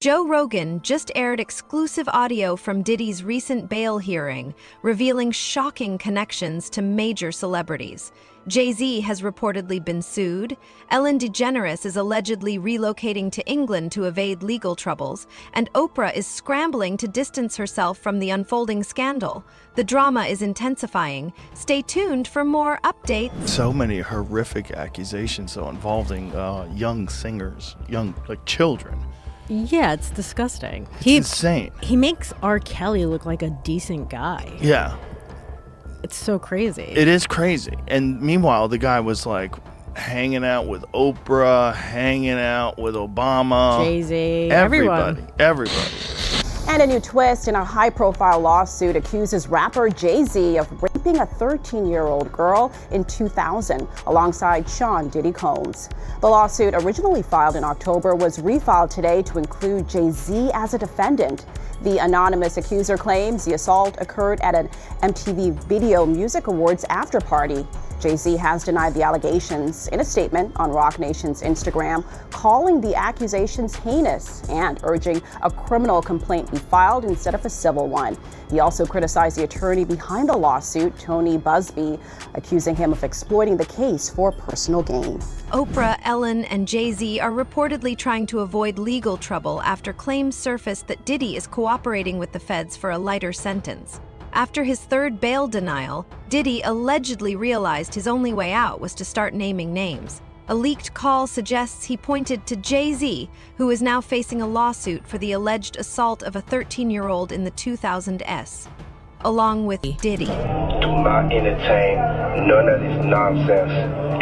Joe Rogan just aired exclusive audio from Diddy's recent bail hearing, revealing shocking connections to major celebrities. Jay-Z has reportedly been sued, Ellen DeGeneres is allegedly relocating to England to evade legal troubles, and Oprah is scrambling to distance herself from the unfolding scandal. The drama is intensifying. Stay tuned for more updates. So many horrific accusations involving young singers, children. Yeah, it's disgusting. It's insane. He makes R. Kelly look like a decent guy. Yeah. It's so crazy. It is crazy. And meanwhile, the guy was like hanging out with Oprah, hanging out with Obama. Jay-Z, everybody. And a new twist in a high-profile lawsuit accuses rapper Jay-Z of raping a 13-year-old girl in 2000 alongside Sean Diddy Combs. The lawsuit, originally filed in October, was refiled today to include Jay-Z as a defendant. The anonymous accuser claims the assault occurred at an MTV Video Music Awards after-party. Jay-Z has denied the allegations in a statement on Roc Nation's Instagram, calling the accusations heinous and urging a criminal complaint be filed instead of a civil one. He also criticized the attorney behind the lawsuit, Tony Busby, accusing him of exploiting the case for personal gain. Oprah, Ellen, and Jay-Z are reportedly trying to avoid legal trouble after claims surfaced that Diddy is cooperating with the feds for a lighter sentence. After his third bail denial, Diddy allegedly realized his only way out was to start naming names. A leaked call suggests he pointed to Jay-Z, who is now facing a lawsuit for the alleged assault of a 13-year-old in the 2000s, along with Diddy. Do not entertain none of this nonsense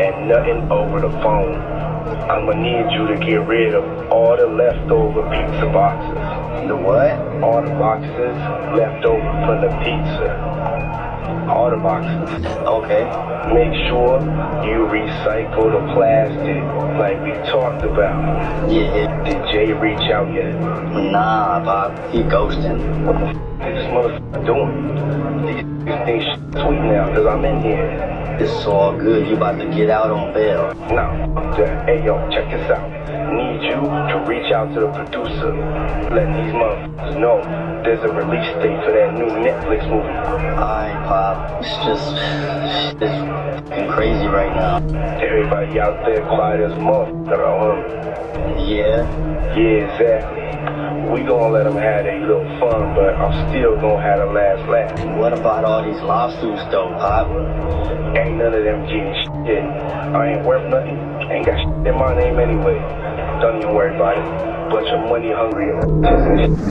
and nothing over the phone. I'm gonna need you to get rid of all the leftover pizza boxes. The what? All the boxes left over from the pizza. All the boxes. Okay. Make sure you recycle the plastic like we talked about. Yeah. Did Jay reach out yet? Nah, Bob. He ghosting. What the f is this motherfucker doing? These things sweet now, cause I'm in here. It's all good. You about to get out on bail. No. Hey, yo, check this out. Need you to reach out to the producer. Let these motherfuckers know there's a release date for that new Netflix movie. Alright, Pop. It's fucking crazy right now. Everybody out there quiet as a motherfucker, huh? Yeah, exactly. We gonna let them have their little fun, but I'm still gonna have the last laugh. What about all these lawsuits though, Pop? Ain't none of them getting shit. I ain't worth nothing. Ain't got shit in my name anyway. Don't even worry about it. Bunch of money hungry.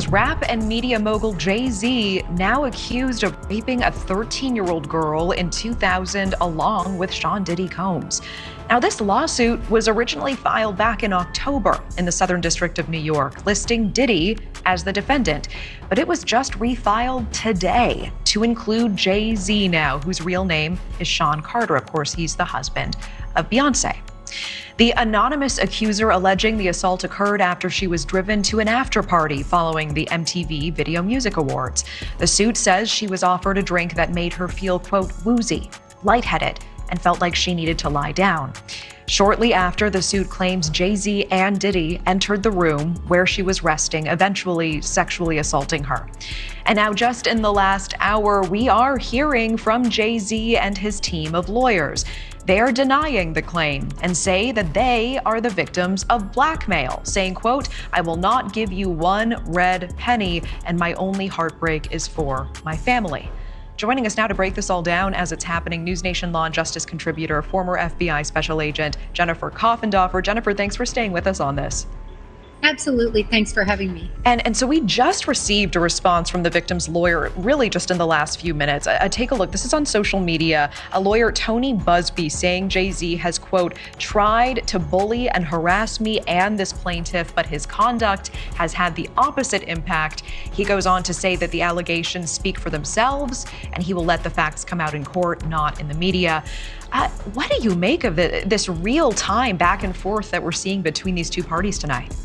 Rap and media mogul Jay-Z now accused of raping a 13-year-old girl in 2000 along with Sean Diddy Combs. Now, this lawsuit was originally filed back in October in the Southern District of New York, listing Diddy as the defendant. But it was just refiled today to include Jay-Z now, whose real name is Sean Carter. Of course, he's the husband of Beyonce. The anonymous accuser alleging the assault occurred after she was driven to an after-party following the MTV Video Music Awards. The suit says she was offered a drink that made her feel, quote, woozy, lightheaded, and felt like she needed to lie down. Shortly after, the suit claims Jay-Z and Diddy entered the room where she was resting, eventually sexually assaulting her. And now, just in the last hour, we are hearing from Jay-Z and his team of lawyers. They are denying the claim and say that they are the victims of blackmail, saying, quote, I will not give you one red penny, and my only heartbreak is for my family. Joining us now to break this all down as it's happening, News Nation Law and Justice contributor, former FBI Special Agent Jennifer Coffendorfer. Jennifer, thanks for staying with us on this. Absolutely. Thanks for having me. And so we just received a response from the victim's lawyer, really just in the last few minutes. Take a look. This is on social media. A lawyer, Tony Busby, saying Jay-Z has, quote, tried to bully and harass me and this plaintiff, but his conduct has had the opposite impact. He goes on to say that the allegations speak for themselves and he will let the facts come out in court, not in the media. What do you make of this real-time back and forth that we're seeing between these two parties tonight?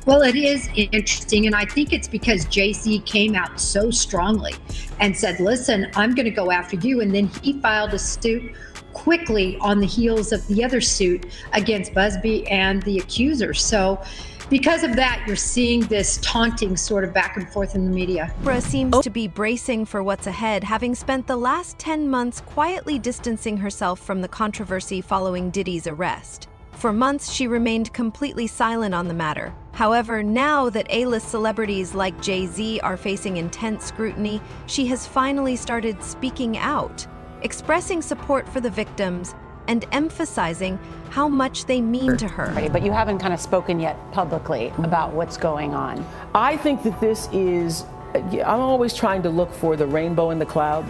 Well, it is interesting, and I think it's because Jay-Z came out so strongly and said, listen, I'm going to go after you. And then he filed a suit quickly on the heels of the other suit against Busby and the accuser. So Because of that, you're seeing this taunting sort of back and forth in the media. Oprah seems to be bracing for what's ahead, having spent the last 10 months quietly distancing herself from the controversy following Diddy's arrest. For months, she remained completely silent on the matter. However, now that A-list celebrities like Jay-Z are facing intense scrutiny, she has finally started speaking out, expressing support for the victims and emphasizing how much they mean to her. Right, but you haven't kind of spoken yet publicly about what's going on. I think that this is, I'm always trying to look for the rainbow in the cloud,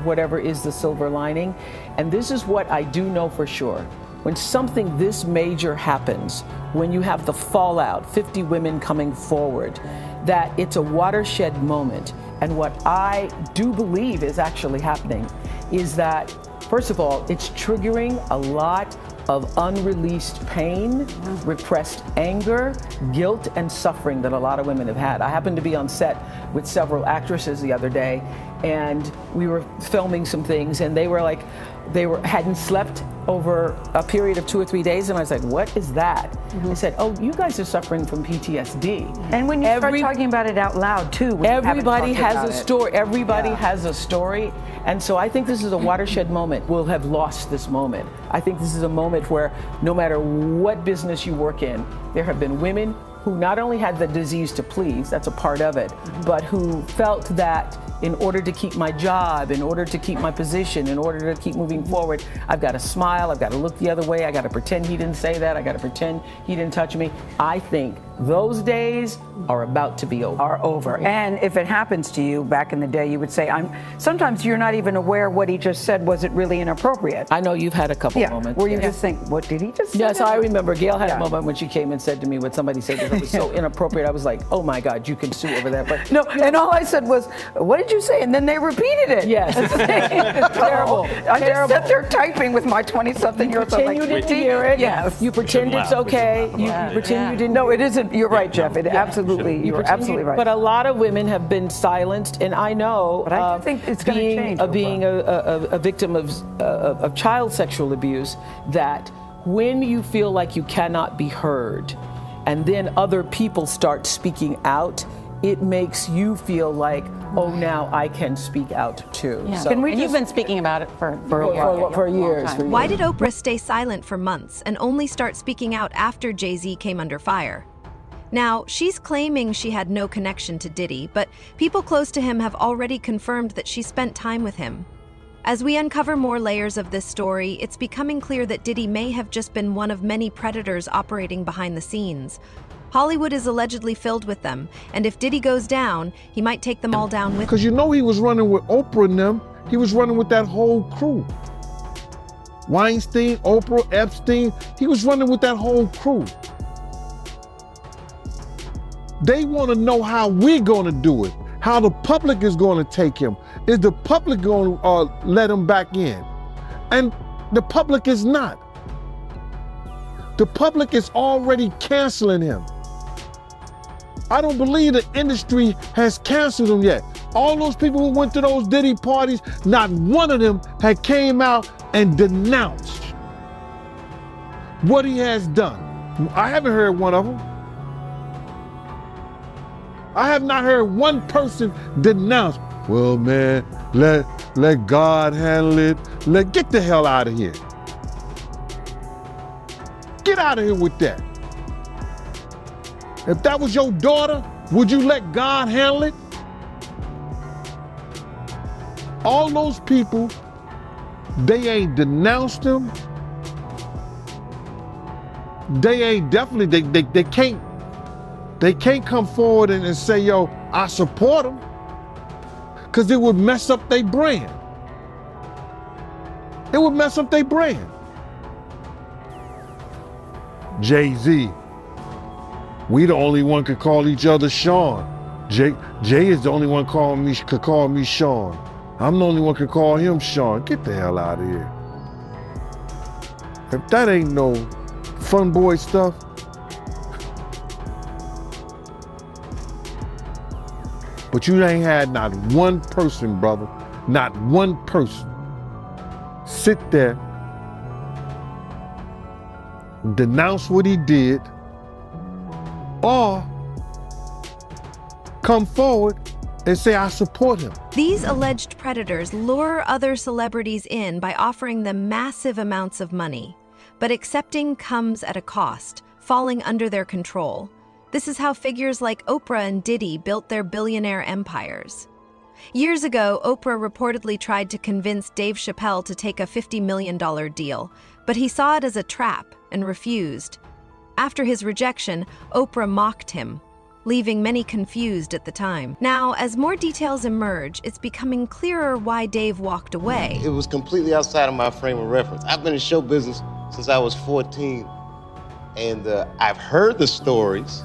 whatever is the silver lining. And this is what I do know for sure. When something this major happens, when you have the fallout, 50 women coming forward, that it's a watershed moment. And what I do believe is actually happening is that, first of all, it's triggering a lot of unreleased pain, repressed anger, guilt, and suffering that a lot of women have had. I happened to be on set with several actresses the other day, and we were filming some things, and they hadn't slept over a period of 2 or 3 days, and I was like, what is that? They said, oh, you guys are suffering from PTSD. And when you start talking about it out loud, too. Everybody has a story. Everybody has a story. And so I think this is a watershed moment. We'll have lost this moment. I think this is a moment where no matter what business you work in, there have been women who not only had the disease to please, that's a part of it, but who felt that in order to keep my job, in order to keep my position, in order to keep moving forward, I've got to smile, I've got to look the other way, I got to pretend he didn't say that, I got to pretend he didn't touch me. I think those days are about to be over. Are over. And if it happens to you back in the day, you would say, sometimes you're not even aware what he just said wasn't really inappropriate. I know you've had a couple moments. Where you just think, what did he just say? Yes, I remember Gail had a moment when she came and said to me what somebody said that was so inappropriate. I was like, oh my God, you can sue over that. But no, and all I said was, what did you say? And then they repeated it. Yes. Terrible. I just sat there typing with my 20-something-year-old. You pretend you didn't hear it. Yes. You pretend it's okay. You pretend you didn't. No, it isn't. You're right, Jeff. It absolutely, you're absolutely right. But a lot of women have been silenced, and I know. But I think it's going to change. Being a victim of child sexual abuse, that when you feel like you cannot be heard, and then other people start speaking out, it makes you feel like, oh, now I can speak out too. Yeah. So, and you've been speaking about it for years. Why did Oprah stay silent for months and only start speaking out after Jay-Z came under fire? Now, she's claiming she had no connection to Diddy, but people close to him have already confirmed that she spent time with him. As we uncover more layers of this story, it's becoming clear that Diddy may have just been one of many predators operating behind the scenes. Hollywood is allegedly filled with them, and if Diddy goes down, he might take them all down with him. Because you know he was running with Oprah and them. He was running with that whole crew. Weinstein, Oprah, Epstein, he was running with that whole crew. They want to know how we're going to do it, how the public is going to take him. Is the public going to let him back in? And the public is not. The public is already canceling him. I don't believe the industry has canceled him yet. All those people who went to those Diddy parties, not one of them had came out and denounced what he has done. I haven't heard one of them. I have not heard one person denounce, well, man, let God handle it. Get the hell out of here. Get out of here with that. If that was your daughter, would you let God handle it? All those people, they ain't denounced him. They ain't definitely, they can't come forward and say, yo, I support him. Because it would mess up their brand. It would mess up their brand. Jay-Z, we the only one could call each other Sean. Jay is the only one could call me Sean. I'm the only one could call him Sean. Get the hell out of here. If that ain't no fun boy stuff. But you ain't had not one person, brother, not one person sit there, denounce what he did, or come forward and say, I support him. These alleged predators lure other celebrities in by offering them massive amounts of money. But accepting comes at a cost, falling under their control. This is how figures like Oprah and Diddy built their billionaire empires. Years ago, Oprah reportedly tried to convince Dave Chappelle to take a $50 million deal, but he saw it as a trap and refused. After his rejection, Oprah mocked him, leaving many confused at the time. Now, as more details emerge, it's becoming clearer why Dave walked away. It was completely outside of my frame of reference. I've been in show business since I was 14, and I've heard the stories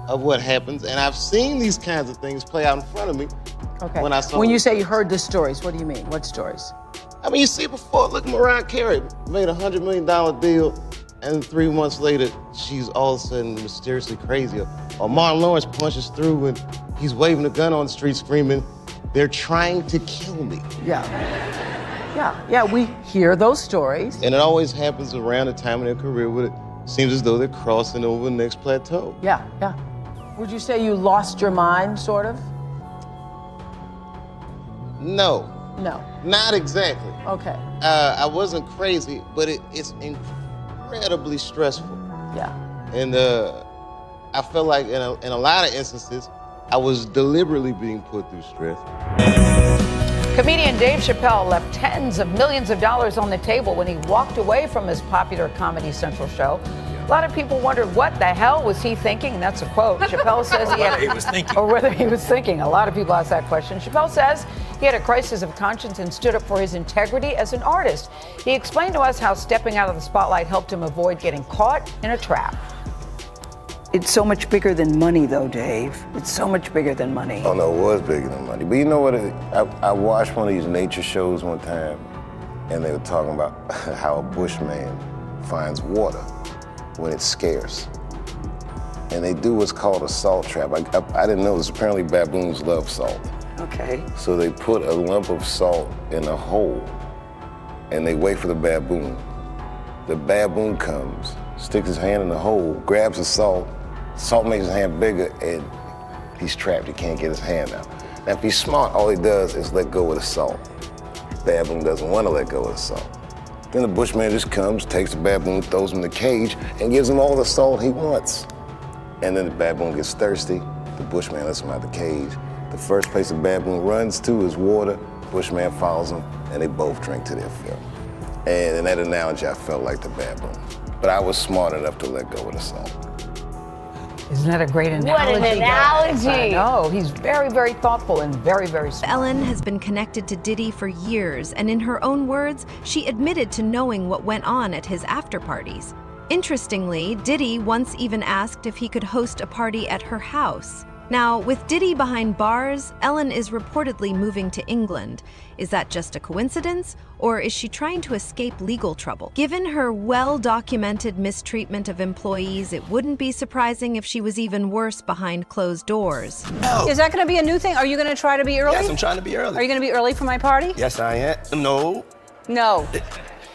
of what happens, and I've seen these kinds of things play out in front of me. Okay. When you say you heard the stories, what do you mean? What stories? I mean, you see it before. Look, Mariah Carey made a $100 million deal, and 3 months later, she's all of a sudden mysteriously crazy. Or Martin Lawrence punches through and he's waving a gun on the street screaming, they're trying to kill me. Yeah, we hear those stories. And it always happens around the time in their career where it seems as though they're crossing over the next plateau. Yeah. Would you say you lost your mind, sort of? No. No. Not exactly. Okay. I wasn't crazy, but it's incredibly stressful. Yeah. And I felt like in a lot of instances, I was deliberately being put through stress. Comedian Dave Chappelle left tens of millions of dollars on the table when he walked away from his popular Comedy Central show. A lot of people wondered what the hell was he thinking, and that's a quote. Chappelle says he had, or whether he was thinking. A lot of people ask that question. Chappelle says he had a crisis of conscience and stood up for his integrity as an artist. He explained to us how stepping out of the spotlight helped him avoid getting caught in a trap. It's so much bigger than money, though, Dave. It's so much bigger than money. Oh, no, it was bigger than money. But you know what? I watched one of these nature shows one time, and they were talking about how a bushman finds water when it's scarce. And they do what's called a salt trap. I didn't know this. Apparently, baboons love salt. Okay. So they put a lump of salt in a hole, and they wait for the baboon. The baboon comes, sticks his hand in the hole, grabs the salt. Salt makes his hand bigger, and he's trapped. He can't get his hand out. Now, if he's smart, all he does is let go of the salt. Baboon doesn't want to let go of the salt. Then the bushman just comes, takes the baboon, throws him in the cage, and gives him all the salt he wants. And then the baboon gets thirsty. The bushman lets him out the cage. The first place the baboon runs to is water. Bushman follows him, and they both drink to their fill. And in that analogy, I felt like the baboon. But I was smart enough to let go of the salt. Isn't that a great analogy? What an analogy! I know. He's very, very thoughtful and very, very smart. Ellen has been connected to Diddy for years, and in her own words, she admitted to knowing what went on at his after-parties. Interestingly, Diddy once even asked if he could host a party at her house. Now, with Diddy behind bars, Ellen is reportedly moving to England. Is that just a coincidence, or is she trying to escape legal trouble? Given her well-documented mistreatment of employees, it wouldn't be surprising if she was even worse behind closed doors. Oh. Is that going to be a new thing? Are you going to try to be early? Yes, I'm trying to be early. Are you going to be early for my party? Yes, I am. No. No.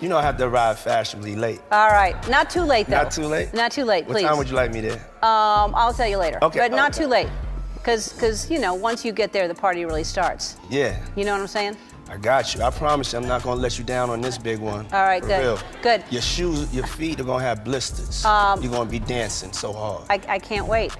You know I have to arrive fashionably late. All right. Not too late, though. Not too late? Not too late, please. What time would you like me there? I'll tell you later. Okay. But not too late. Because, you know, once you get there, the party really starts. Yeah. You know what I'm saying? I got you. I promise you I'm not going to let you down on this big one. All right, For good. real. Good. Your shoes, your feet are going to have blisters. You're going to be dancing so hard. I can't wait.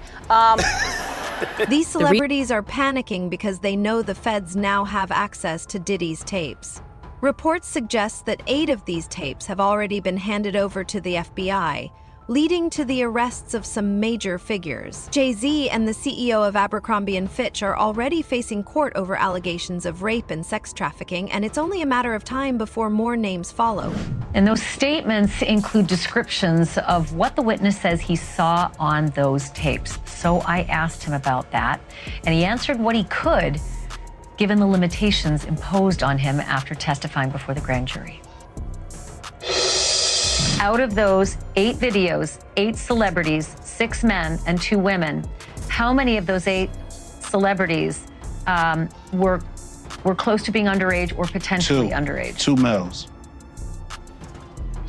These celebrities are panicking because they know the feds now have access to Diddy's tapes. Reports suggest that 8 of these tapes have already been handed over to the FBI, leading to the arrests of some major figures. Jay-Z and the CEO of Abercrombie & Fitch are already facing court over allegations of rape and sex trafficking, and it's only a matter of time before more names follow. And those statements include descriptions of what the witness says he saw on those tapes. So I asked him about that, and he answered what he could, given the limitations imposed on him after testifying before the grand jury. Out of those 8 videos, 8 celebrities, 6 men and 2 women, how many of those 8 celebrities were close to being underage or potentially underage? 2 males.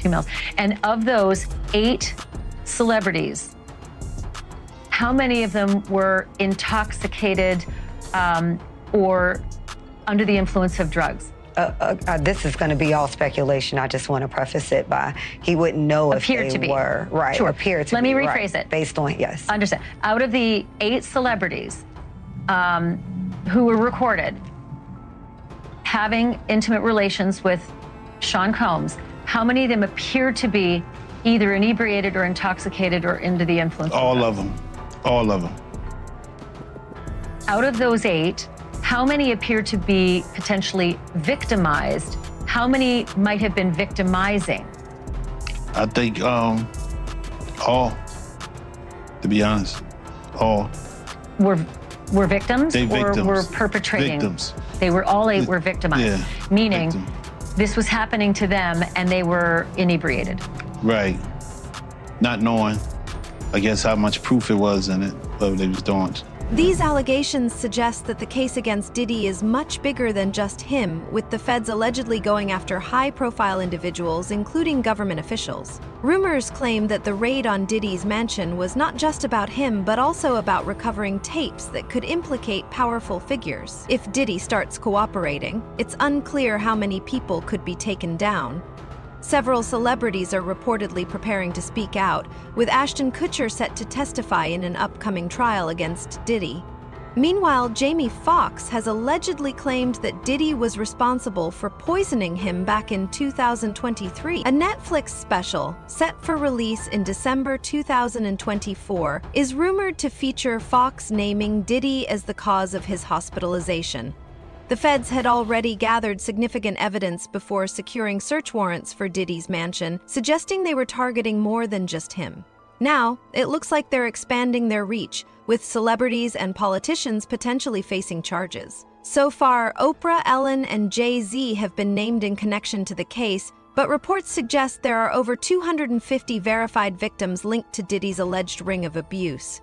2 males. And of those 8 celebrities, how many of them were intoxicated or under the influence of drugs? This is going to be all speculation. I just want to preface it by he wouldn't know if Appeared they to be. were. Right, Sure. appear to Let be. me rephrase right, it. Based on, yes. Understand. Out of the 8 celebrities who were recorded having intimate relations with Sean Combs, how many of them appear to be either inebriated or intoxicated or under the influence? All of them. All of them. Out of those 8, how many appear to be potentially victimized? How many might have been victimizing? I think all, to be honest, all. Were victims They or victims. were perpetrating? Victims. They were all 8 were victimized. Yeah, meaning victim. this was happening to them and they were inebriated. Right. Not knowing, I guess, how much proof it was in it, what they was doing. These allegations suggest that the case against Diddy is much bigger than just him, with the feds allegedly going after high-profile individuals, including government officials. Rumors claim that the raid on Diddy's mansion was not just about him, but also about recovering tapes that could implicate powerful figures. If Diddy starts cooperating, it's unclear how many people could be taken down. Several celebrities are reportedly preparing to speak out, with Ashton Kutcher set to testify in an upcoming trial against Diddy. Meanwhile, Jamie Foxx has allegedly claimed that Diddy was responsible for poisoning him back in 2023. A Netflix special, set for release in December 2024, is rumored to feature Foxx naming Diddy as the cause of his hospitalization. The feds had already gathered significant evidence before securing search warrants for Diddy's mansion, suggesting they were targeting more than just him. Now, it looks like they're expanding their reach, with celebrities and politicians potentially facing charges. So far, Oprah, Ellen, and Jay-Z have been named in connection to the case, but reports suggest there are over 250 verified victims linked to Diddy's alleged ring of abuse.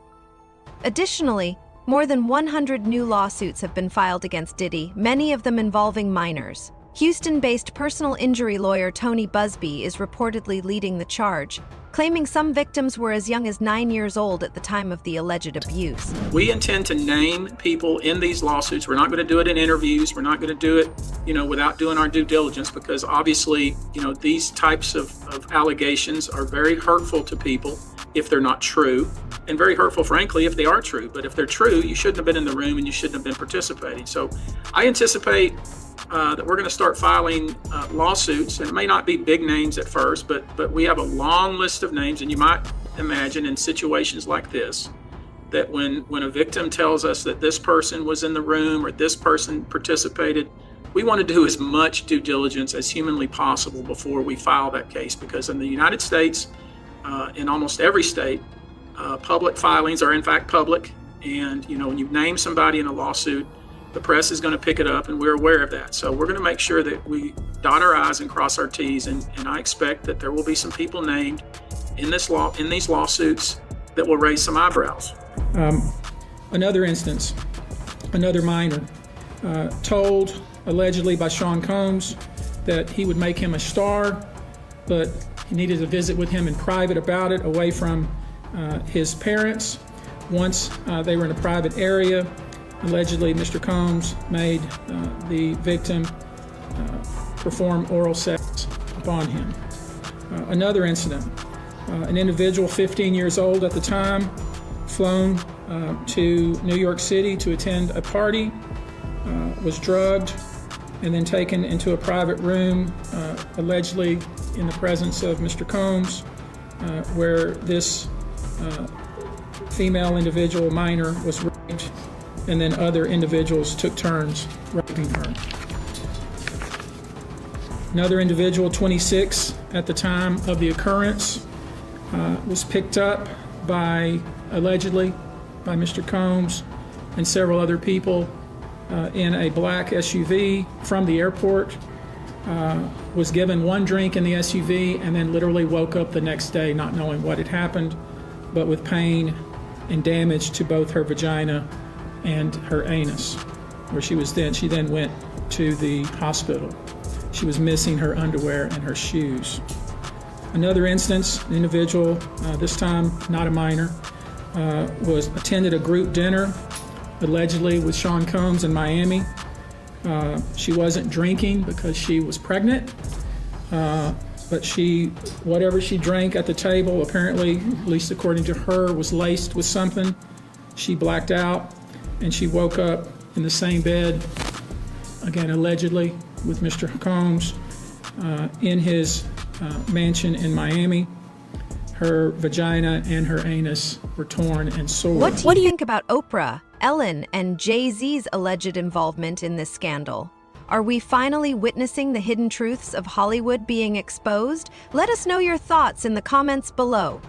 Additionally, more than 100 new lawsuits have been filed against Diddy, many of them involving minors. Houston-based personal injury lawyer Tony Busby is reportedly leading the charge, claiming some victims were as young as 9 years old at the time of the alleged abuse. We intend to name people in these lawsuits. We're not going to do it in interviews. We're not going to do it, without doing our due diligence, because obviously, these types of allegations are very hurtful to people if they're not true, and very hurtful, frankly, if they are true. But if they're true, you shouldn't have been in the room and you shouldn't have been participating. So I anticipate that we're going to start filing lawsuits, and it may not be big names at first, but we have a long list of names, and you might imagine in situations like this, that when a victim tells us that this person was in the room or this person participated, we want to do as much due diligence as humanly possible before we file that case, because in the United States, in almost every state, public filings are in fact public, and when you name somebody in a lawsuit, the press is going to pick it up, and we're aware of that. So we're going to make sure that we dot our I's and cross our T's, and I expect that there will be some people named in these lawsuits that will raise some eyebrows. Another instance, another minor, told allegedly by Sean Combs that he would make him a star, but he needed to visit with him in private about it, away from his parents. Once they were in a private area, allegedly Mr. Combs made the victim perform oral sex upon him. Another incident, an individual 15 years old at the time, flown to New York City to attend a party, was drugged, and then taken into a private room, allegedly in the presence of Mr. Combs, where this female individual, minor, was raped, and then other individuals took turns raping her. Another individual, 26 at the time of the occurrence, was picked up allegedly by Mr. Combs and several other people in a black SUV from the airport, was given one drink in the SUV, and then literally woke up the next day not knowing what had happened, but with pain and damage to both her vagina and her anus, where she then went to the hospital. She was missing her underwear and her shoes. Another instance, an individual, this time not a minor, attended a group dinner, allegedly with Sean Combs in Miami. She wasn't drinking because she was pregnant, but whatever she drank at the table, apparently, at least according to her, was laced with something. She blacked out, and she woke up in the same bed, again, allegedly, with Mr. Combs in his mansion in Miami. Her vagina and her anus were torn and sore. What do you think about Oprah, Ellen, and Jay-Z's alleged involvement in this scandal? Are we finally witnessing the hidden truths of Hollywood being exposed? Let us know your thoughts in the comments below.